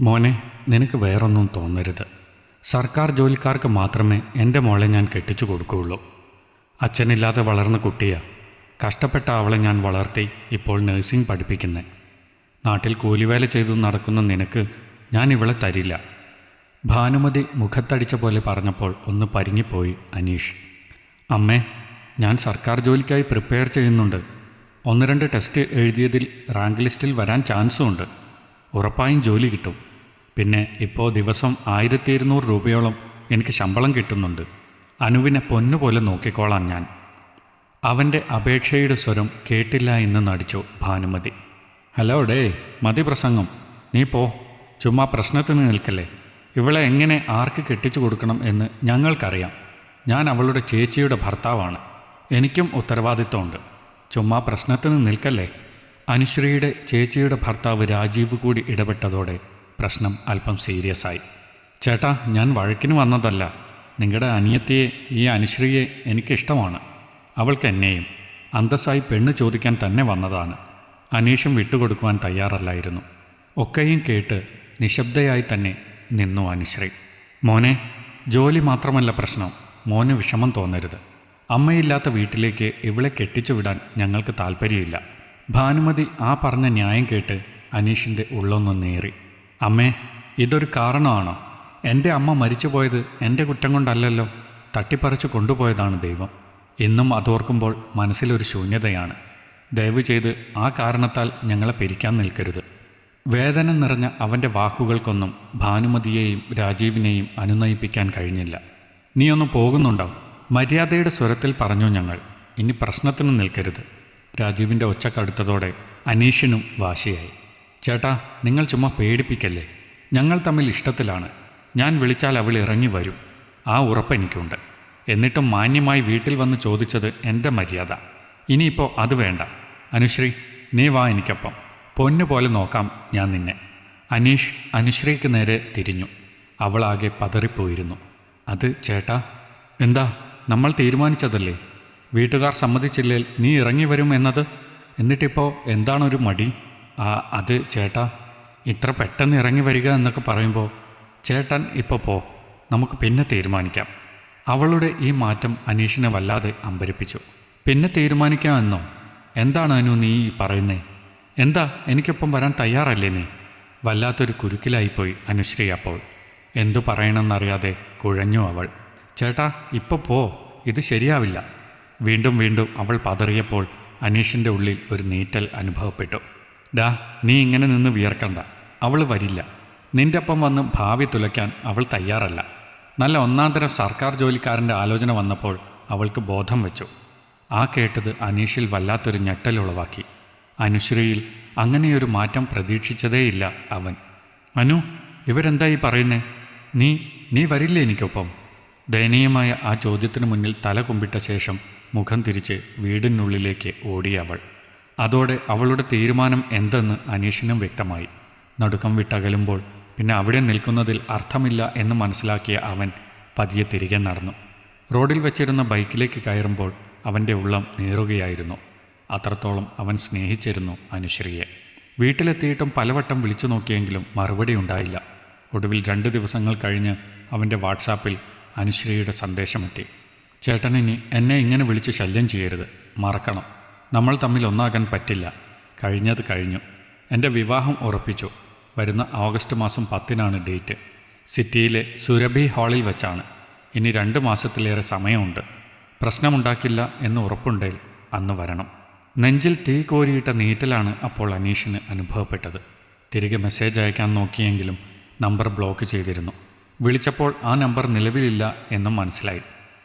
മോനെ, നിനക്ക് വേറൊന്നും തോന്നരുത്. സർക്കാർ ജോലിക്കാർക്ക് മാത്രമേ എൻ്റെ മോളെ ഞാൻ കെട്ടിച്ചു കൊടുക്കുകയുള്ളൂ. അച്ഛനില്ലാതെ വളർന്ന കുട്ടിയാ. കഷ്ടപ്പെട്ട അവളെ ഞാൻ വളർത്തി ഇപ്പോൾ നഴ്സിംഗ് പഠിപ്പിക്കുന്നത്. നാട്ടിൽ കൂലിവേല ചെയ്തു നടക്കുന്ന നിനക്ക് ഞാൻ ഇവളെ തരില്ല. ഭാനുമതി മുഖത്തടിച്ച പോലെ പറഞ്ഞപ്പോൾ ഒന്ന് പരിങ്ങിപ്പോയി അനീഷ്. അമ്മേ, ഞാൻ സർക്കാർ ജോലിക്കായി പ്രിപ്പയർ ചെയ്യുന്നുണ്ട്. 1-2 ടെസ്റ്റ് എഴുതിയതിൽ റാങ്ക് ലിസ്റ്റിൽ വരാൻ ചാൻസും ഉണ്ട്. ഉറപ്പായും ജോലി കിട്ടും. പിന്നെ ഇപ്പോൾ ദിവസം 1200 രൂപയോളം എനിക്ക് ശമ്പളം കിട്ടുന്നുണ്ട്. അനുവിനെ പൊന്നുപോലെ നോക്കിക്കോളാം ഞാൻ. അവൻ്റെ അപേക്ഷയുടെ സ്വരം കേട്ടില്ല എന്ന് നടിച്ചു ഭാനുമതി. ഹലോ ഡേ, മതി പ്രസംഗം. നീ പോ, ചുമ്മാ പ്രശ്നത്തിന് നിൽക്കല്ലേ. ഇവളെ എങ്ങനെ ആർക്ക് കെട്ടിച്ചു കൊടുക്കണം എന്ന് ഞങ്ങൾക്കറിയാം. ഞാൻ അവളുടെ ചേച്ചിയുടെ ഭർത്താവാണ്. എനിക്കും ഉത്തരവാദിത്വമുണ്ട്. ചുമ്മാ പ്രശ്നത്തിന് നിൽക്കല്ലേ. അനുശ്രീയുടെ ചേച്ചിയുടെ ഭർത്താവ് രാജീവ് കൂടി ഇടപെട്ടതോടെ പ്രശ്നം അല്പം സീരിയസ് ആയി. ചേട്ടാ, ഞാൻ വഴക്കിന് വന്നതല്ല. നിങ്ങളുടെ അനിയത്തിയെ, ഈ അനുശ്രീയെ എനിക്കിഷ്ടമാണ്. അവൾക്ക് എന്നെയും. അന്തസ്സായി പെണ്ണ് ചോദിക്കാൻ തന്നെ വന്നതാണ്. അനീഷും വിട്ടുകൊടുക്കുവാൻ തയ്യാറല്ലായിരുന്നു. ഒക്കെയും കേട്ട് നിശബ്ദയായി തന്നെ നിന്നു അനുശ്രീ. മോനെ, ജോലി മാത്രമല്ല പ്രശ്നം. മോന് വിഷമം തോന്നരുത്. അമ്മയില്ലാത്ത വീട്ടിലേക്ക് ഇവളെ കെട്ടിച്ചു വിടാൻ ഞങ്ങൾക്ക് താല്പര്യമില്ല. ഭാനുമതി ആ പറഞ്ഞ ന്യായം കേട്ട് അനീഷിൻ്റെ ഉള്ളൊന്ന് നേറി. അമ്മേ, ഇതൊരു കാരണമാണോ? എൻ്റെ അമ്മ മരിച്ചുപോയത് എൻ്റെ കുറ്റം കൊണ്ടല്ലല്ലോ. തട്ടിപ്പറിച്ചു കൊണ്ടുപോയതാണ് ദൈവം. ഇന്നും അതോർക്കുമ്പോൾ മനസ്സിലൊരു ശൂന്യതയാണ്. ദയവ് ചെയ്ത് ആ കാരണത്താൽ ഞങ്ങളെ പിരിക്കാൻ നിൽക്കരുത്. വേദന നിറഞ്ഞ അവൻ്റെ വാക്കുകൾക്കൊന്നും ഭാനുമതിയെയും രാജീവിനെയും അനുനയിപ്പിക്കാൻ കഴിഞ്ഞില്ല. നീ ഒന്ന് പോകുന്നുണ്ടോ? മര്യാദയുടെ സ്വരത്തിൽ പറഞ്ഞു ഞങ്ങൾ. ഇനി പ്രശ്നത്തിന് നിൽക്കരുത്. രാജീവിൻ്റെ ഒച്ചക്കടുത്തതോടെ അനീഷിനും വാശിയായി. ചേട്ടാ, നിങ്ങൾ ചുമ്മാ പേടിപ്പിക്കല്ലേ. ഞങ്ങൾ തമ്മിൽ ഇഷ്ടത്തിലാണ്. ഞാൻ വിളിച്ചാൽ അവൾ ഇറങ്ങി വരും. ആ ഉറപ്പെനിക്കുണ്ട്. എന്നിട്ടും മാന്യമായി വീട്ടിൽ വന്ന് ചോദിച്ചത് എൻ്റെ മര്യാദ. ഇനിയിപ്പോൾ അത് വേണ്ട. അനുശ്രീ, നീ വാ എനിക്കൊപ്പം. പൊന്നുപോലെ നോക്കാം ഞാൻ നിന്നെ. അനീഷ് അനുശ്രീക്ക് നേരെ തിരിഞ്ഞു. അവളാകെ പതറിപ്പോയിരുന്നു. അത് ചേട്ടാ. എന്താ, നമ്മൾ തീരുമാനിച്ചതല്ലേ. വീട്ടുകാർ സമ്മതിച്ചില്ലേൽ നീ ഇറങ്ങി വരും എന്നത്. എന്നിട്ടിപ്പോൾ എന്താണൊരു മടി? അത് ചേട്ടാ, ഇത്ര പെട്ടെന്ന് ഇറങ്ങി വരിക എന്നൊക്കെ പറയുമ്പോൾ ചേട്ടൻ ഇപ്പോൾ പോ, നമുക്ക് പിന്നെ തീരുമാനിക്കാം. അവളുടെ ഈ മാറ്റം അനീഷിനെ വല്ലാതെ അമ്പരിപ്പിച്ചു. പിന്നെ തീരുമാനിക്കാമെന്നോ? എന്താണ് അനു നീ പറയുന്നേ? എന്താ, എനിക്കൊപ്പം വരാൻ തയ്യാറല്ലേ നീ? വല്ലാത്തൊരു കുരുക്കിലായിപ്പോയി അനുശ്രീ അപ്പോൾ. എന്തു പറയണമെന്നറിയാതെ കുഴഞ്ഞു അവൾ. ചേട്ടാ, ഇപ്പോൾ പോ, ഇത് ശരിയാവില്ല. വീണ്ടും വീണ്ടും അവൾ പതറിയപ്പോൾ അനീഷിൻ്റെ ഉള്ളിൽ ഒരു നീറ്റൽ അനുഭവപ്പെട്ടു. ഡാ, നീ ഇങ്ങനെ നിന്ന് വിയർക്കണ്ട. അവൾ വരില്ല. നിൻ്റെ ഒപ്പം വന്ന് ഭാവി തുലയ്ക്കാൻ അവൾ തയ്യാറല്ല. നല്ല ഒന്നാന്തരം സർക്കാർ ജോലിക്കാരൻ്റെ ആലോചന വന്നപ്പോൾ അവൾക്ക് ബോധം വെച്ചു. ആ കേട്ടത് അനീഷിൽ വല്ലാത്തൊരു ഞെട്ടലുളവാക്കി. അനുശ്രീയിൽ അങ്ങനെയൊരു മാറ്റം പ്രതീക്ഷിച്ചതേയില്ല അവൻ. അനു, ഇവരെന്തായി പറയുന്നേ? നീ വരില്ലേ എനിക്കൊപ്പം? ദയനീയമായ ആ ചോദ്യത്തിന് മുന്നിൽ തല കുമ്പിട്ട ശേഷം മുഖം തിരിച്ച് വീടിനുള്ളിലേക്ക് ഓടിയവൾ. അതോടെ അവളുടെ തീരുമാനം എന്തെന്ന് അനീഷിനും വ്യക്തമായി. നടുക്കം വിട്ടകലുമ്പോൾ പിന്നെ അവിടെ നിൽക്കുന്നതിൽ അർത്ഥമില്ല എന്ന് മനസ്സിലാക്കിയ അവൻ പതിയെ തിരികെ നടന്നു. റോഡിൽ വെച്ചിരുന്ന ബൈക്കിലേക്ക് കയറുമ്പോൾ അവൻ്റെ ഉള്ളം നീറുകയായിരുന്നു. അത്രത്തോളം അവൻ സ്നേഹിച്ചിരുന്നു അനുശ്രീയെ. വീട്ടിലെത്തിയിട്ടും പലവട്ടം വിളിച്ചു നോക്കിയെങ്കിലും മറുപടി ഉണ്ടായില്ല. ഒടുവിൽ 2 ദിവസങ്ങൾ കഴിഞ്ഞ് അവൻ്റെ വാട്സാപ്പിൽ അനുശ്രീയുടെ സന്ദേശമെത്തി. ചേട്ടനിനി എന്നെ ഇങ്ങനെ വിളിച്ച് ശല്യം ചെയ്യരുത്. മറക്കണം. നമ്മൾ തമ്മിൽ ഒന്നാകാൻ പറ്റില്ല. കഴിഞ്ഞത് കഴിഞ്ഞു. എൻ്റെ വിവാഹം ഉറപ്പിച്ചു. വരുന്ന ഓഗസ്റ്റ് മാസം 10-നാണ് ഡേറ്റ്. സിറ്റിയിലെ സുരഭി ഹാളിൽ വെച്ചാണ്. ഇനി 2 മാസത്തിലേറെ സമയമുണ്ട്. പ്രശ്നമുണ്ടാക്കില്ല എന്ന് ഉറപ്പുണ്ടേൽ അന്ന് വരണം. നെഞ്ചിൽ തീ കോരിയിട്ട നീറ്റലാണ് അപ്പോൾ അനീഷിന് അനുഭവപ്പെട്ടത്. തിരികെ മെസ്സേജ് അയക്കാൻ നോക്കിയെങ്കിലും നമ്പർ ബ്ലോക്ക് ചെയ്തിരുന്നു. വിളിച്ചപ്പോൾ ആ നമ്പർ നിലവിലില്ല എന്നും മനസ്സിലായി.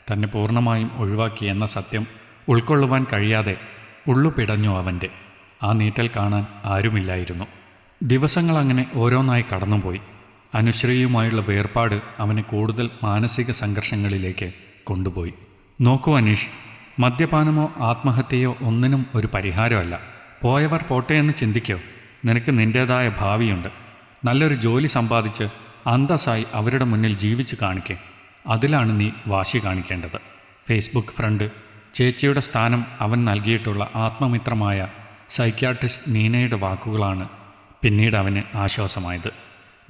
തന്നെ പൂർണ്ണമായും ഒഴിവാക്കി എന്ന സത്യം ഉൾക്കൊള്ളുവാൻ കഴിയാതെ ഉള്ളു പിടഞ്ഞു അവൻ്റെ. ആ നീറ്റൽ കാണാൻ ആരുമില്ലായിരുന്നു. ദിവസങ്ങളങ്ങനെ ഓരോന്നായി കടന്നുപോയി. അനുശ്രീയുമായുള്ള വേർപാട് അവനെ കൂടുതൽ മാനസിക സംഘർഷങ്ങളിലേക്ക് കൊണ്ടുപോയി. നോക്കൂ അനീഷ്, മദ്യപാനമോ ആത്മഹത്യയോ ഒന്നിനും ഒരു പരിഹാരമല്ല. പോയവർ പോട്ടെ എന്ന് ചിന്തിക്കോ. നിനക്ക് നിൻ്റേതായ ഭാവിയുണ്ട്. നല്ലൊരു ജോലി സമ്പാദിച്ച് അന്തസ്സായി അവരുടെ മുന്നിൽ ജീവിച്ച് കാണിക്കേ. അതിലാണ് നീ വാശി കാണിക്കേണ്ടത്. ഫേസ്ബുക്ക് ഫ്രണ്ട് ചേച്ചിയുടെ സ്ഥാനം അവൻ നൽകിയിട്ടുള്ള ആത്മമിത്രമായ സൈക്യാട്രിസ്റ്റ് നീനയുടെ വാക്കുകളാണ് പിന്നീട് അവന് ആശ്വാസമായത്.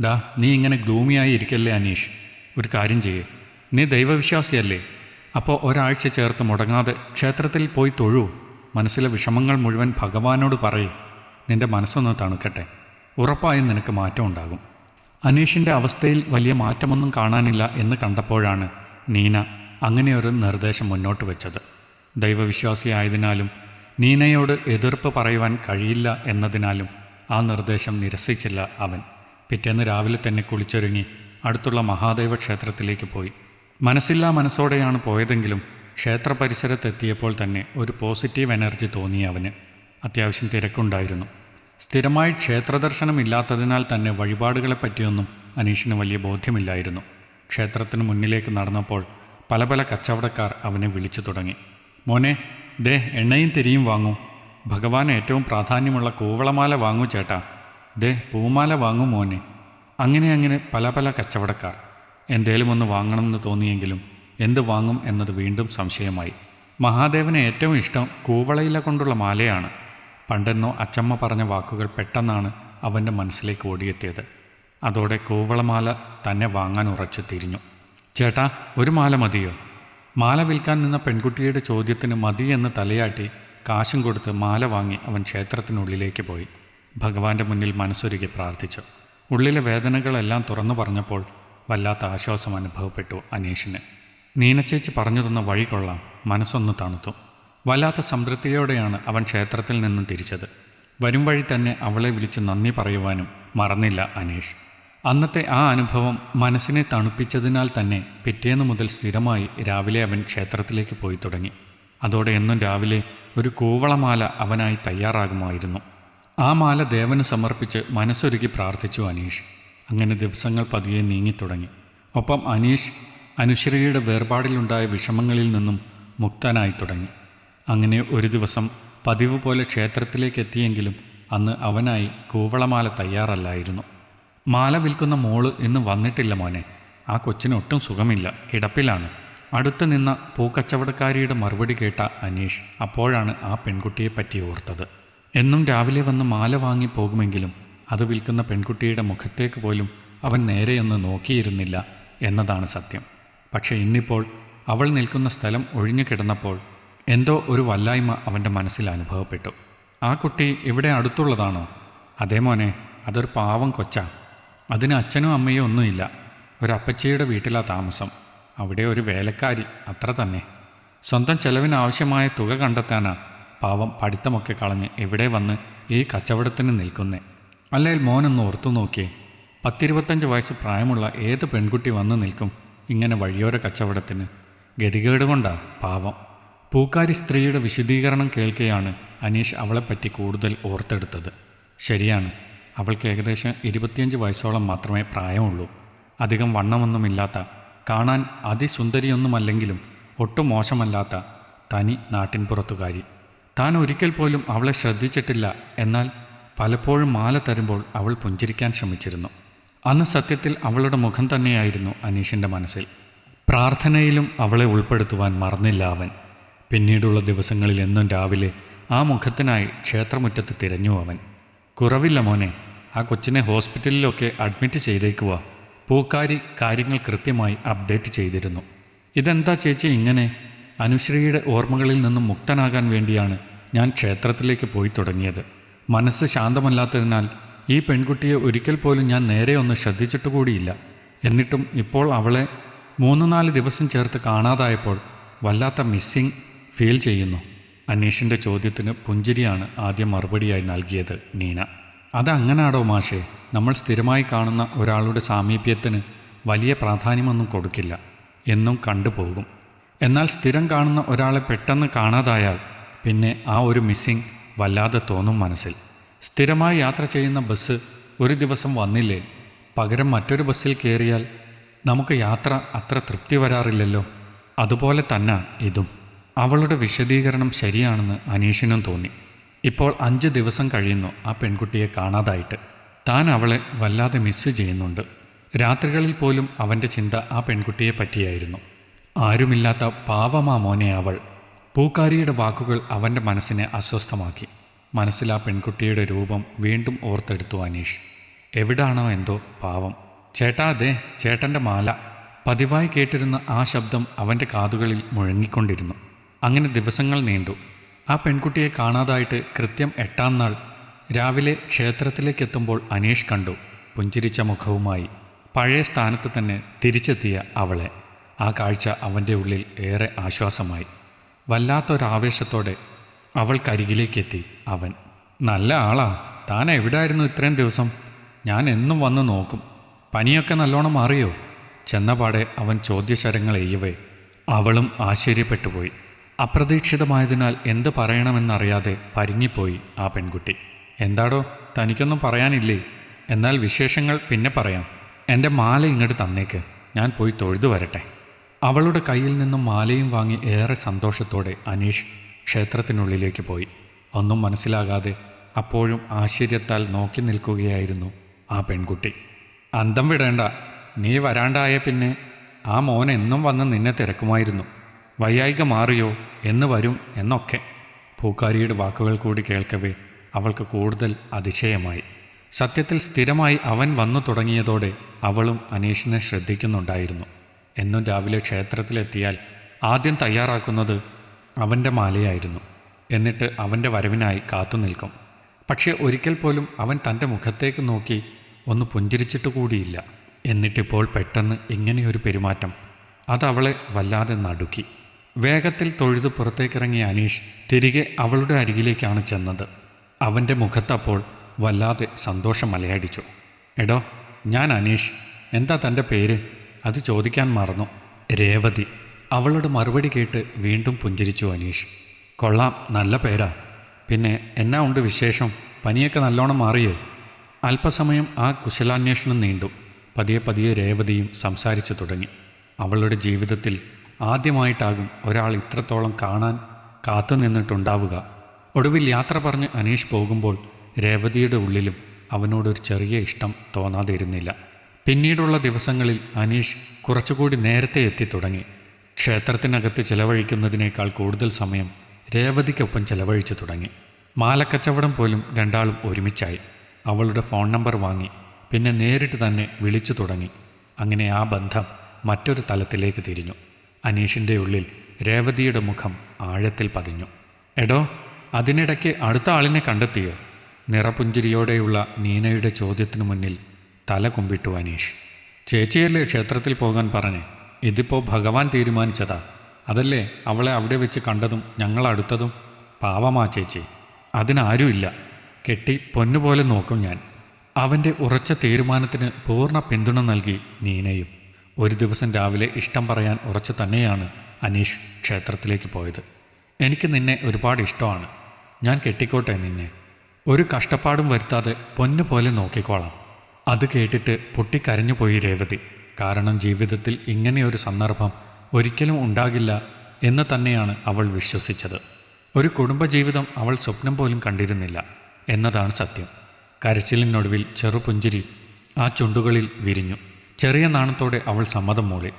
ഡാ, നീ ഇങ്ങനെ ഗ്ലൂമിയായി ഇരിക്കല്ലേ അനീഷ്. ഒരു കാര്യം ചെയ്യേ, നീ ദൈവവിശ്വാസിയല്ലേ? അപ്പോൾ ഒരാഴ്ച ചേർത്ത് മുടങ്ങാതെ ക്ഷേത്രത്തിൽ പോയി തൊഴൂ. മനസ്സിലെ വിഷമങ്ങൾ മുഴുവൻ ഭഗവാനോട് പറയൂ. നിന്റെ മനസ്സൊന്ന് തണുക്കട്ടെ. ഉറപ്പായും നിനക്ക് മാറ്റം ഉണ്ടാകും. അനീഷിൻ്റെ അവസ്ഥയിൽ വലിയ മാറ്റമൊന്നും കാണാനില്ല എന്ന് കണ്ടപ്പോഴാണ് നീന അങ്ങനെയൊരു നിർദ്ദേശം മുന്നോട്ട് വെച്ചത്. ദൈവവിശ്വാസിയായതിനാലും നീനയോട് എതിർപ്പ് പറയുവാൻ കഴിയില്ല എന്നതിനാലും ആ നിർദ്ദേശം നിരസിച്ചില്ല അവൻ. പിറ്റേന്ന് രാവിലെ തന്നെ കുളിച്ചൊരുങ്ങി അടുത്തുള്ള മഹാദേവ ക്ഷേത്രത്തിലേക്ക് പോയി. മനസ്സില്ലാ മനസ്സോടെയാണ് പോയതെങ്കിലും ക്ഷേത്ര പരിസരത്തെത്തിയപ്പോൾ തന്നെ ഒരു പോസിറ്റീവ് എനർജി തോന്നി അവന്. അത്യാവശ്യം തിരക്കുണ്ടായിരുന്നു. സ്ഥിരമായി ക്ഷേത്രദർശനം ഇല്ലാത്തതിനാൽ തന്നെ വഴിപാടുകളെപ്പറ്റിയൊന്നും അനീഷിന് വലിയ ബോധ്യമില്ലായിരുന്നു. ക്ഷേത്രത്തിന് മുന്നിലേക്ക് നടന്നപ്പോൾ പല പല കച്ചവടക്കാർ അവനെ വിളിച്ചു തുടങ്ങി. മോനെ, ദേ എണ്ണയും തിരിയും വാങ്ങൂ. ഭഗവാൻ ഏറ്റവും പ്രാധാന്യമുള്ള കൂവളമാല വാങ്ങൂ ചേട്ടാ. ദേ പൂമാല വാങ്ങൂ മോനെ. അങ്ങനെ പല പല കച്ചവടക്കാർ. എന്തേലും ഒന്ന് വാങ്ങണമെന്ന് തോന്നിയെങ്കിലും എന്ത് വാങ്ങും എന്നത് വീണ്ടും സംശയമായി. മഹാദേവന് ഏറ്റവും ഇഷ്ടം കൂവളയില കൊണ്ടുള്ള മാലയാണ്. പണ്ടെന്നോ അച്ചമ്മ പറഞ്ഞ വാക്കുകൾ പെട്ടെന്നാണ് അവൻ്റെ മനസ്സിലേക്ക് ഓടിയെത്തിയത്. അതോടെ കൂവളമാല തന്നെ വാങ്ങാൻ ഉറച്ചു തിരിഞ്ഞു. ചേട്ടാ, ഒരു മാല മതിയോ? മാല വിൽക്കാൻ നിന്ന പെൺകുട്ടിയുടെ ചോദ്യത്തിന് മതി എന്ന് തലയാട്ടി കാശും കൊടുത്ത് മാല വാങ്ങി അവൻ ക്ഷേത്രത്തിനുള്ളിലേക്ക് പോയി. ഭഗവാന്റെ മുന്നിൽ മനസ്സൊരുക്കി പ്രാർത്ഥിച്ചു. ഉള്ളിലെ വേദനകളെല്ലാം തുറന്നു പറഞ്ഞപ്പോൾ വല്ലാത്ത ആശ്വാസം അനുഭവപ്പെട്ടു അനീഷിന്. നീനച്ചേച്ചി പറഞ്ഞു തന്ന വഴി കൊള്ളാം. മനസ്സൊന്ന് തണുത്തു. വല്ലാത്ത സംതൃപ്തിയോടെയാണ് അവൻ ക്ഷേത്രത്തിൽ നിന്നും തിരിച്ചത്. വരും വഴി തന്നെ അവളെ വിളിച്ച് നന്ദി പറയുവാനും മറന്നില്ല അനീഷ്. അന്നത്തെ ആ അനുഭവം മനസ്സിനെ തണുപ്പിച്ചതിനാൽ തന്നെ പിറ്റേന്ന് മുതൽ സ്ഥിരമായി രാവിലെ അവൻ ക്ഷേത്രത്തിലേക്ക് പോയി തുടങ്ങി. അതോടെ എന്നും രാവിലെ ഒരു കൂവളമാല അവനായി തയ്യാറാകുമായിരുന്നു. ആ മാല ദേവന് സമർപ്പിച്ച് മനസ്സൊരുക്കി പ്രാർത്ഥിച്ചു അനീഷ്. അങ്ങനെ ദിവസങ്ങൾ പതിയെ നീങ്ങിത്തുടങ്ങി. ഒപ്പം അനീഷ് അനുശ്രീയുടെ വേർപാടിലുണ്ടായ വിഷമങ്ങളിൽ നിന്നും മുക്തനായി തുടങ്ങി. അങ്ങനെ ഒരു ദിവസം പതിവ് പോലെ ക്ഷേത്രത്തിലേക്ക് എത്തിയെങ്കിലും അന്ന് അവനായി കൂവളമാല തയ്യാറല്ലായിരുന്നു. മാല വിൽക്കുന്ന മോള് ഇന്ന് വന്നിട്ടില്ല മോനെ. ആ കൊച്ചിന് ഒട്ടും സുഖമില്ല, കിടപ്പിലാണ്. അടുത്ത് നിന്ന പൂക്കച്ചവടക്കാരിയുടെ മറുപടി കേട്ട അനീഷ് അപ്പോഴാണ് ആ പെൺകുട്ടിയെപ്പറ്റി ഓർത്തത്. എന്നും രാവിലെ വന്ന് മാല വാങ്ങി പോകുമെങ്കിലും അത് വിൽക്കുന്ന പെൺകുട്ടിയുടെ മുഖത്തേക്ക് പോലും അവൻ നേരെയൊന്ന് നോക്കിയിരുന്നില്ല എന്നതാണ് സത്യം. പക്ഷേ ഇന്നിപ്പോൾ അവൾ നിൽക്കുന്ന സ്ഥലം ഒഴിഞ്ഞു കിടന്നപ്പോൾ എന്തോ ഒരു വല്ലായ്മ അവൻ്റെ മനസ്സിൽ അനുഭവപ്പെട്ടു. ആ കുട്ടി ഇവിടെ അടുത്തുള്ളതാണോ? അതേ മോനെ, അതൊരു പാവം കൊച്ചാ. അതിന് അച്ഛനും അമ്മയോ ഒന്നുമില്ല. ഒരപ്പച്ചിയുടെ വീട്ടിലാ താമസം. അവിടെ ഒരു വേലക്കാരി, അത്ര തന്നെ. സ്വന്തം ചെലവിന് ആവശ്യമായ തുക കണ്ടെത്താനാ പാവം പഠിത്തമൊക്കെ കളഞ്ഞ് ഇവിടെ വന്ന് ഈ കച്ചവടത്തിന് നിൽക്കുന്നേ. അല്ലെങ്കിൽ മോനൊന്ന് ഓർത്തു നോക്കിയേ. 10-25 വയസ്സ് പ്രായമുള്ള ഏത് പെൺകുട്ടി വന്ന് നിൽക്കും ഇങ്ങനെ വഴിയോര കച്ചവടത്തിന്? ഗതികേട് കൊണ്ടാ പാവം. പൂക്കാരി സ്ത്രീയുടെ വിശദീകരണം കേൾക്കെയാണ് അനീഷ് അവളെപ്പറ്റി കൂടുതൽ ഓർത്തെടുത്തത്. ശരിയാണ്, അവൾക്ക് ഏകദേശം 25 വയസ്സോളം മാത്രമേ പ്രായമുള്ളൂ. അധികം വണ്ണമൊന്നുമില്ലാത്ത, കാണാൻ അതിസുന്ദരിയൊന്നുമല്ലെങ്കിലും ഒട്ടും മോശമല്ലാത്ത തനി നാട്ടിൻപുറത്തുകാരി. താൻ ഒരിക്കൽ പോലും അവളെ ശ്രദ്ധിച്ചിട്ടില്ല. എന്നാൽ പലപ്പോഴും മാല തരുമ്പോൾ അവൾ പുഞ്ചിരിക്കാൻ ശ്രമിച്ചിരുന്നു. അന്ന് സത്യത്തിൽ അവളുടെ മുഖം തന്നെയായിരുന്നു അനീഷിൻ്റെ മനസ്സിൽ. പ്രാർത്ഥനയിലും അവളെ ഉൾപ്പെടുത്തുവാൻ മറന്നില്ല അവൻ. പിന്നീടുള്ള ദിവസങ്ങളിൽ എന്നും രാവിലെ ആ മുഖത്തിനായി ക്ഷേത്രമുറ്റത്ത് തിരഞ്ഞു അവൻ. കുറവില്ല മോനെ, ആ കൊച്ചിനെ ഹോസ്പിറ്റലിലൊക്കെ അഡ്മിറ്റ് ചെയ്തേക്കുക. പൂക്കാരി കാര്യങ്ങൾ കൃത്യമായി അപ്ഡേറ്റ് ചെയ്തിരുന്നു. ഇതെന്താ ചേച്ചി ഇങ്ങനെ? അനുശ്രീയുടെ ഓർമ്മകളിൽ നിന്നും മുക്തനാകാൻ വേണ്ടിയാണ് ഞാൻ ക്ഷേത്രത്തിലേക്ക് പോയി തുടങ്ങിയത്. മനസ്സ് ശാന്തമല്ലാത്തതിനാൽ ഈ പെൺകുട്ടിയെ ഒരിക്കൽ പോലും ഞാൻ നേരെ ഒന്ന് ശ്രദ്ധിച്ചിട്ടുകൂടിയില്ല. എന്നിട്ടും ഇപ്പോൾ അവളെ 3-4 ദിവസം ചേർത്ത് കാണാതായപ്പോൾ വല്ലാത്ത മിസ്സിങ് ഫീൽ ചെയ്യുന്നു. അനീഷിൻ്റെ ചോദ്യത്തിന് പുഞ്ചിരിയാണ് ആദ്യം മറുപടിയായി നൽകിയത് നീന. അതങ്ങനാടോ മാഷേ? നമ്മൾ സ്ഥിരമായി കാണുന്ന ഒരാളുടെ സാമീപ്യത്തിന് വലിയ പ്രാധാന്യമൊന്നും കൊടുക്കില്ല, എന്നും കണ്ടുപോകും. എന്നാൽ സ്ഥിരം കാണുന്ന ഒരാളെ പെട്ടെന്ന് കാണാതായാൽ പിന്നെ ആ ഒരു മിസ്സിങ് വല്ലാതെ തോന്നും മനസ്സിൽ. സ്ഥിരമായി യാത്ര ചെയ്യുന്ന ബസ് ഒരു ദിവസം വന്നില്ലേ, പകരം മറ്റൊരു ബസ്സിൽ കയറിയാൽ നമുക്ക് യാത്ര അത്ര തൃപ്തി വരാറില്ലല്ലോ. അതുപോലെ തന്നെ ഇതും. അവളുടെ വിശദീകരണം ശരിയാണെന്ന് അനീഷിനും തോന്നി. ഇപ്പോൾ 5 ദിവസം കഴിയുന്നു ആ പെൺകുട്ടിയെ കാണാതായിട്ട്. താൻ അവളെ വല്ലാതെ മിസ്സ് ചെയ്യുന്നുണ്ട്. രാത്രികളിൽ പോലും അവൻ്റെ ചിന്ത ആ പെൺകുട്ടിയെ പറ്റിയായിരുന്നു. ആരുമില്ലാത്ത പാവമാ മോനെ അവൾ. പൂക്കാരിയുടെ വാക്കുകൾ അവൻ്റെ മനസ്സിനെ അസ്വസ്ഥമാക്കി. മനസ്സിൽ ആ പെൺകുട്ടിയുടെ രൂപം വീണ്ടും ഓർത്തെടുത്തു അനീഷ്. എവിടാണോ എന്തോ പാവം. ചേട്ടാ, അതെ, ചേട്ടൻ്റെ മാല. പതിവായി കേട്ടിരുന്ന ആ ശബ്ദം അവൻ്റെ കാതുകളിൽ മുഴങ്ങിക്കൊണ്ടിരുന്നു. അങ്ങനെ ദിവസങ്ങൾ നീണ്ടു. ആ പെൺകുട്ടിയെ കാണാതായിട്ട് കൃത്യം 8-ാം നാൾ രാവിലെ ക്ഷേത്രത്തിലേക്കെത്തുമ്പോൾ അനീഷ് കണ്ടു, പുഞ്ചിരിച്ച മുഖവുമായി പഴയ സ്ഥാനത്ത് തന്നെ തിരിച്ചെത്തിയ അവളെ. ആ കാഴ്ച അവൻ്റെ ഉള്ളിൽ ഏറെ ആശ്വാസമായി. വല്ലാത്തൊരാവേശത്തോടെ അവൾക്കരികിലേക്കെത്തി അവൻ. നല്ല ആളാ, താൻ എവിടായിരുന്നു ഇത്രയും ദിവസം? ഞാൻ എന്നും വന്ന് നോക്കും. പനിയൊക്കെ നല്ലോണം മാറിയോ? ചെന്നപാടെ അവൻ ചോദ്യശരങ്ങൾ എയ്യവേ അവളും ആശ്ചര്യപ്പെട്ടുപോയി. അപ്രതീക്ഷിതമായതിനാൽ എന്ത് പറയണമെന്നറിയാതെ പരിങ്ങിപ്പോയി ആ പെൺകുട്ടി. എന്താടോ, തനിക്കൊന്നും പറയാനില്ലേ? എന്നാൽ വിശേഷങ്ങൾ പിന്നെ പറയാം. എൻ്റെ മാല ഇങ്ങോട്ട് തന്നേക്ക്, ഞാൻ പോയി തൊഴുതു വരട്ടെ. അവളുടെ കയ്യിൽ നിന്നും മാലയും വാങ്ങി ഏറെ സന്തോഷത്തോടെ അനീഷ് ക്ഷേത്രത്തിനുള്ളിലേക്ക് പോയി. ഒന്നും മനസ്സിലാകാതെ അപ്പോഴും ആശ്ചര്യത്താൽ നോക്കി നിൽക്കുകയായിരുന്നു ആ പെൺകുട്ടി. അന്തം വിടേണ്ട, നീ വരാണ്ടായ പിന്നെ ആ മോൻ എന്നും വന്ന് നിന്നെ തിരക്കുമായിരുന്നു. വയ്യായിക മാറിയോ, എന്ന് വരും എന്നൊക്കെ. പൂക്കാരിയുടെ വാക്കുകൾ കൂടി കേൾക്കവേ അവൾക്ക് കൂടുതൽ അതിശയമായി. സത്യത്തിൽ സ്ഥിരമായി അവൻ വന്നു തുടങ്ങിയതോടെ അവളും അനീഷിനെ ശ്രദ്ധിക്കുന്നുണ്ടായിരുന്നു. എന്നും രാവിലെ ക്ഷേത്രത്തിലെത്തിയാൽ ആദ്യം തയ്യാറാക്കുന്നത് അവൻ്റെ മാലയായിരുന്നു. എന്നിട്ട് അവൻ്റെ വരവിനായി കാത്തുനിൽക്കും. പക്ഷേ ഒരിക്കൽ പോലും അവൻ തൻ്റെ മുഖത്തേക്ക് നോക്കി ഒന്ന് പുഞ്ചിരിച്ചിട്ട് കൂടിയില്ല. എന്നിട്ടിപ്പോൾ പെട്ടെന്ന് ഇങ്ങനെയൊരു പെരുമാറ്റം അതവളെ വല്ലാതെ നടുക്കി. വേഗത്തിൽ തൊഴുതു പുറത്തേക്കിറങ്ങിയ അനീഷ് തിരികെ അവളുടെ അരികിലേക്കാണ് ചെന്നത്. അവൻ്റെ മുഖത്തപ്പോൾ വല്ലാതെ സന്തോഷം അലയടിച്ചു. എടോ, ഞാൻ അനീഷ്. എന്താ തൻ്റെ പേര്? അത് ചോദിക്കാൻ മറന്നു. രേവതി. അവളുടെ മറുപടി കേട്ട് വീണ്ടും പുഞ്ചിരിച്ചു അനീഷ്. കൊള്ളാം, നല്ല പേരാ. പിന്നെ എന്നാ ഉണ്ട് വിശേഷം? പനിയൊക്കെ നല്ലോണം മാറിയോ? അല്പസമയം ആ കുശലാന്വേഷണം നീണ്ടു. പതിയെ പതിയെ രേവതിയും സംസാരിച്ചു തുടങ്ങി. അവളുടെ ജീവിതത്തിൽ ആദ്യമായിട്ടാകും ഒരാൾ ഇത്രത്തോളം കാണാൻ കാത്തു നിന്നിട്ടുണ്ടാവുക. ഒടുവിൽ യാത്ര പറഞ്ഞ് അനീഷ് പോകുമ്പോൾ രേവതിയുടെ ഉള്ളിലും അവനോടൊരു ചെറിയ ഇഷ്ടം തോന്നാതിരുന്നില്ല. പിന്നീടുള്ള ദിവസങ്ങളിൽ അനീഷ് കുറച്ചുകൂടി നേരത്തെ എത്തിത്തുടങ്ങി. ക്ഷേത്രത്തിനകത്ത് ചിലവഴിക്കുന്നതിനേക്കാൾ കൂടുതൽ സമയം രേവതിക്കൊപ്പം ചിലവഴിച്ചു തുടങ്ങി. മാലക്കച്ചവടം പോലും രണ്ടാളും ഒരുമിച്ചായി. അവളുടെ ഫോൺ നമ്പർ വാങ്ങി. പിന്നെ നേരിട്ട് തന്നെ വിളിച്ചു തുടങ്ങി. അങ്ങനെ ആ ബന്ധം മറ്റൊരു തലത്തിലേക്ക് തിരിഞ്ഞു. അനീഷിൻ്റെ ഉള്ളിൽ രേവതിയുടെ മുഖം ആഴത്തിൽ പതിഞ്ഞു. എടോ, അതിനിടയ്ക്ക് അടുത്ത ആളിനെ കണ്ടെത്തിയോ? നിറപുഞ്ചിരിയോടെയുള്ള നീനയുടെ ചോദ്യത്തിനു മുന്നിൽ തല കുമ്പിട്ടു അനീഷ്. ചേച്ചിയല്ലേ ക്ഷേത്രത്തിൽ പോകാൻ പറഞ്ഞേ? ഇതിപ്പോൾ ഭഗവാൻ തീരുമാനിച്ചതാ. അതല്ലേ അവളെ അവിടെ വെച്ച് കണ്ടതും ഞങ്ങൾ അടുത്തതും. പാവമാ ചേച്ചി, അതിനാരുമില്ല. കെട്ടി പൊന്നുപോലെ നോക്കും ഞാൻ. അവൻ്റെ ഉറച്ച തീരുമാനത്തിന് പൂർണ്ണ പിന്തുണ നൽകി നീനയും. ഒരു ദിവസം രാവിലെ ഇഷ്ടം പറയാൻ ഉറച്ചു തന്നെയാണ് അനീഷ് ക്ഷേത്രത്തിലേക്ക് പോയത്. എനിക്ക് നിന്നെ ഒരുപാട് ഇഷ്ടമാണ്. ഞാൻ കെട്ടിക്കോട്ടെ നിന്നെ. ഒരു കഷ്ടപ്പാടും വരുത്താതെ പൊന്നുപോലെ നോക്കിക്കോളാം. അത് കേട്ടിട്ട് പൊട്ടിക്കരഞ്ഞുപോയി രേവതി. കാരണം ജീവിതത്തിൽ ഇങ്ങനെയൊരു സന്ദർഭം ഒരിക്കലും ഉണ്ടാകില്ല എന്ന് തന്നെയാണ് അവൾ വിശ്വസിച്ചത്. ഒരു കുടുംബജീവിതം അവൾ സ്വപ്നം പോലും കണ്ടിരുന്നില്ല എന്നതാണ് സത്യം. കരച്ചിലിനൊടുവിൽ ചെറുപുഞ്ചിരി ആ ചുണ്ടുകളിൽ വിരിഞ്ഞു. ചെറിയ നാണത്തോടെ അവൾ സമ്മതം മൂളി.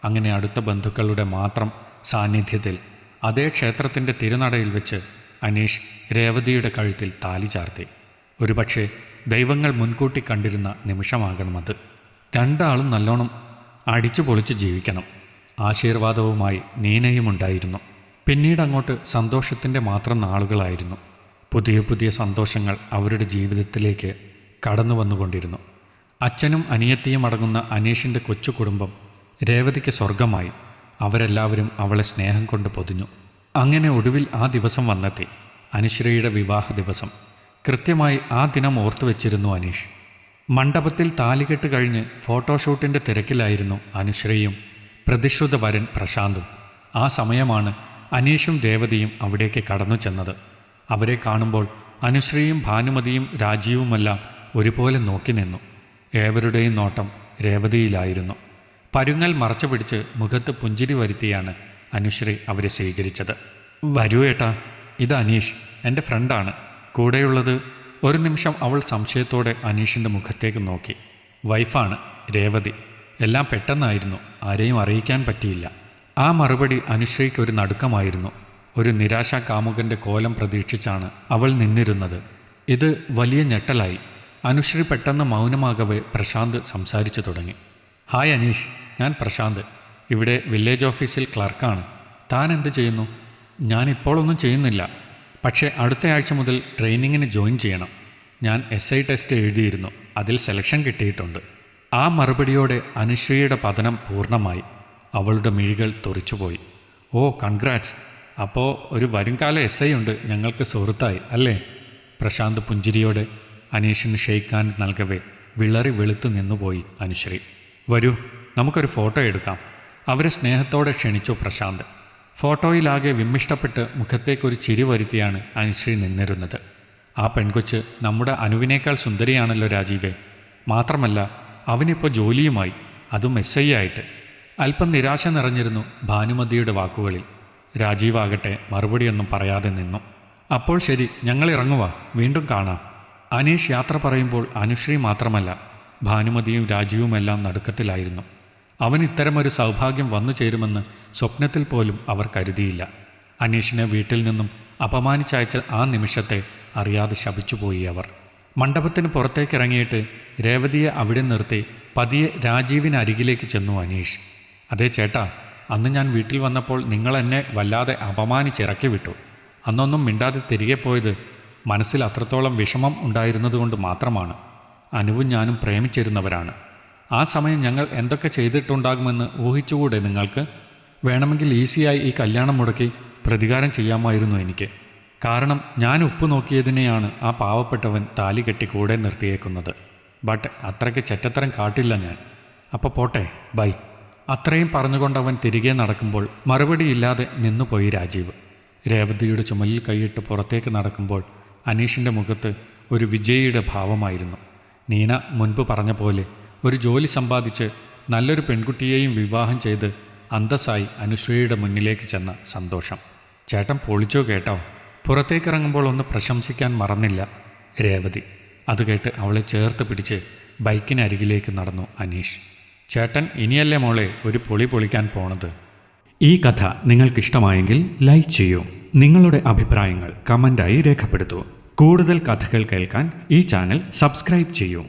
അങ്ങനെ അടുത്ത ബന്ധുക്കളുടെ മാത്രം സാന്നിധ്യത്തിൽ അതേ ക്ഷേത്രത്തിൻ്റെ തിരുനടയിൽ വെച്ച് അനീഷ് രേവതിയുടെ കഴുത്തിൽ താലി ചാർത്തി. ഒരുപക്ഷെ ദൈവങ്ങൾ മുൻകൂട്ടി കണ്ടിരുന്ന നിമിഷമാകണമത്. രണ്ടാളും നല്ലോണം അടിച്ചു പൊളിച്ച് ജീവിക്കണം. ആശീർവാദവുമായി നീനയുമുണ്ടായിരുന്നു. പിന്നീടങ്ങോട്ട് സന്തോഷത്തിൻ്റെ മാത്രം നാളുകളായിരുന്നു. പുതിയ പുതിയ സന്തോഷങ്ങൾ അവരുടെ ജീവിതത്തിലേക്ക് കടന്നു വന്നുകൊണ്ടിരുന്നു. അച്ഛനും അനിയത്തിയും അടങ്ങുന്ന അനീഷിൻ്റെ കൊച്ചു കുടുംബം രേവതിക്ക് സ്വർഗമായി. അവരെല്ലാവരും അവളെ സ്നേഹം കൊണ്ട് പൊതിഞ്ഞു. അങ്ങനെ ഒടുവിൽ ആ ദിവസം വന്നെത്തി. അനുശ്രീയുടെ വിവാഹ ദിവസം. കൃത്യമായി ആ ദിനം ഓർത്തുവെച്ചിരുന്നു അനീഷ്. മണ്ഡപത്തിൽ താലികെട്ട് കഴിഞ്ഞ് ഫോട്ടോഷൂട്ടിൻ്റെ തിരക്കിലായിരുന്നു അനുശ്രീയും പ്രതിശ്രുത വരൻ പ്രശാന്തും. ആ സമയമാണ് അനീഷും രേവതിയും അവിടേക്ക് കടന്നു ചെന്നത്. അവരെ കാണുമ്പോൾ അനുശ്രീയും ഭാനുമതിയും രാജീവുമെല്ലാം ഒരുപോലെ നോക്കി നിന്നു. ഏവരുടെയും നോട്ടം രേവതിയിലായിരുന്നു. പരുങ്ങൽ മറച്ചു പിടിച്ച് മുഖത്ത് പുഞ്ചിരി വരുത്തിയാണ് അനുശ്രീ അവരെ സ്വീകരിച്ചത്. വരൂ ഏട്ടാ, ഇത് അനീഷ്, എൻ്റെ ഫ്രണ്ടാണ്. കൂടെയുള്ളത്. ഒരു നിമിഷം അവൾ സംശയത്തോടെ അനീഷിൻ്റെ മുഖത്തേക്ക് നോക്കി. വൈഫാണ് രേവതി. എല്ലാം പെട്ടെന്നായിരുന്നു, ആരെയും അറിയിക്കാൻ പറ്റിയില്ല. ആ മറുപടി അനുശ്രീക്കൊരു നടുക്കമായിരുന്നു. ഒരു നിരാശാ കാമുകൻ്റെ കോലം പ്രതീക്ഷിച്ചാണ് അവൾ നിന്നിരുന്നത്. ഇത് വലിയ ഞെട്ടലായി. അനുശ്രീ പെട്ടെന്ന് മൗനമാകവേ പ്രശാന്ത് സംസാരിച്ചു തുടങ്ങി. ഹായ് അനീഷ്, ഞാൻ പ്രശാന്ത്. ഇവിടെ വില്ലേജ് ഓഫീസിൽ ക്ലർക്കാണ്. താൻ എന്ത് ചെയ്യുന്നു? ഞാനിപ്പോഴൊന്നും ചെയ്യുന്നില്ല. പക്ഷേ അടുത്ത ആഴ്ച മുതൽ ട്രെയിനിങ്ങിന് ജോയിൻ ചെയ്യണം. ഞാൻ SI ടെസ്റ്റ് എഴുതിയിരുന്നു. അതിൽ സെലക്ഷൻ കിട്ടിയിട്ടുണ്ട്. ആ മറുപടിയോടെ അനുശ്രീയുടെ പതനം പൂർണ്ണമായി. അവളുടെ മിഴികൾ തുറിച്ചുപോയി. ഓ, കൺഗ്രാറ്റ്സ്. അപ്പോൾ ഒരു വരുംകാല SI ഉണ്ട് ഞങ്ങൾക്ക് സുഹൃത്തായി അല്ലേ? പ്രശാന്ത് പുഞ്ചിരിയോടെ അനീഷിന് ഷെയ്ക്കാൻ നൽകവേ വിളറി വെളുത്തു നിന്നുപോയി അനുശ്രീ. വരൂ, നമുക്കൊരു ഫോട്ടോ എടുക്കാം. അവരെ സ്നേഹത്തോടെ ക്ഷണിച്ചു പ്രശാന്ത്. ഫോട്ടോയിലാകെ വിമ്മിഷ്ടപ്പെട്ട് മുഖത്തേക്കൊരു ചിരി വരുത്തിയാണ് അനുശ്രീ നിന്നിരുന്നത്. ആ പെൺകൊച്ച് നമ്മുടെ അനുവിനേക്കാൾ സുന്ദരിയാണല്ലോ രാജീവേ. മാത്രമല്ല അവനിപ്പോൾ ജോലിയുമായി, അതും SI ആയിട്ട്. അല്പം നിരാശ നിറഞ്ഞിരുന്നു ഭാനുമതിയുടെ വാക്കുകളിൽ. രാജീവാകട്ടെ മറുപടിയൊന്നും പറയാതെ നിന്നു. അപ്പോൾ ശരി, ഞങ്ങൾ ഇറങ്ങുക, വീണ്ടും കാണാം. അനീഷ് യാത്ര പറയുമ്പോൾ അനുശ്രീ മാത്രമല്ല ഭാനുമതിയും രാജീവുമെല്ലാം നടുക്കത്തിലായിരുന്നു. അവൻ ഇത്തരമൊരു സൗഭാഗ്യം വന്നു ചേരുമെന്ന് സ്വപ്നത്തിൽ പോലും അവർ കരുതിയില്ല. അനീഷിനെ വീട്ടിൽ നിന്നും അപമാനിച്ചയച്ച ആ നിമിഷത്തെ അറിയാതെ ശപിച്ചുപോയി അവർ. മണ്ഡപത്തിന് പുറത്തേക്കിറങ്ങിയിട്ട് രേവതിയെ അവിടെ നിർത്തി പതിയെ രാജീവിനരികിലേക്ക് ചെന്നു അനീഷ്. അതേ ചേട്ടാ, അന്ന് ഞാൻ വീട്ടിൽ വന്നപ്പോൾ നിങ്ങൾ എന്നെ വല്ലാതെ അപമാനിച്ചിറക്കി വിട്ടു. അന്നൊന്നും മിണ്ടാതെ തിരികെ പോയത് മനസ്സിൽ അത്രത്തോളം വിഷമം ഉണ്ടായിരുന്നതുകൊണ്ട് മാത്രമാണ്. അനുവും ഞാനും പ്രേമിച്ചിരുന്നവരാണ്. ആ സമയം ഞങ്ങൾ എന്തൊക്കെ ചെയ്തിട്ടുണ്ടാകുമെന്ന് ഊഹിച്ചുകൂടെ നിങ്ങൾക്ക്? വേണമെങ്കിൽ ഈസിയായി ഈ കല്യാണം മുടക്കി പ്രതികാരം ചെയ്യാമായിരുന്നു എനിക്ക്. കാരണം ഞാൻ ഉപ്പ് നോക്കിയതിനെയാണ് ആ പാവപ്പെട്ടവൻ താലി കെട്ടി കൂടെ നിർത്തിയേക്കുന്നത്. ബട്ട് അത്രയ്ക്ക് ചെറ്റത്തരം കാട്ടില്ല ഞാൻ. അപ്പോൾ പോട്ടെ, ബൈ. അത്രയും പറഞ്ഞുകൊണ്ടവൻ തിരികെ നടക്കുമ്പോൾ മറുപടിയില്ലാതെ നിന്നുപോയി രാജീവ്. രേവതിയുടെ ചുമലിൽ കൈയിട്ട് പുറത്തേക്ക് നടക്കുമ്പോൾ അനീഷിൻ്റെ മുഖത്ത് ഒരു വിജയിയുടെ ഭാവമായിരുന്നു. നീന മുൻപ് പറഞ്ഞ പോലെ ഒരു ജോലി സമ്പാദിച്ച് നല്ലൊരു പെൺകുട്ടിയെയും വിവാഹം ചെയ്ത് അന്തസ്സായി അനുശ്രീയുടെ മുന്നിലേക്ക് ചെന്ന സന്തോഷം. ചേട്ടൻ പൊളിച്ചോ കേട്ടോ. പുറത്തേക്കിറങ്ങുമ്പോൾ ഒന്ന് പ്രശംസിക്കാൻ മറന്നില്ല രേവതി. അത് കേട്ട് അവളെ ചേർത്ത് പിടിച്ച് ബൈക്കിനരികിലേക്ക് നടന്നു അനീഷ്. ചേട്ടൻ ഇനിയല്ലേ മോളെ ഒരു പൊളി പൊളിക്കാൻ പോണത്. ഈ കഥ നിങ്ങൾക്കിഷ്ടമായെങ്കിൽ ലൈക്ക് ചെയ്യൂ. നിങ്ങളുടെ അഭിപ്രായങ്ങൾ കമൻ്റായി രേഖപ്പെടുത്തൂ. കൂടുതൽ കഥകൾ കേൾക്കാൻ ഈ ചാനൽ സബ്സ്ക്രൈബ് ചെയ്യൂ.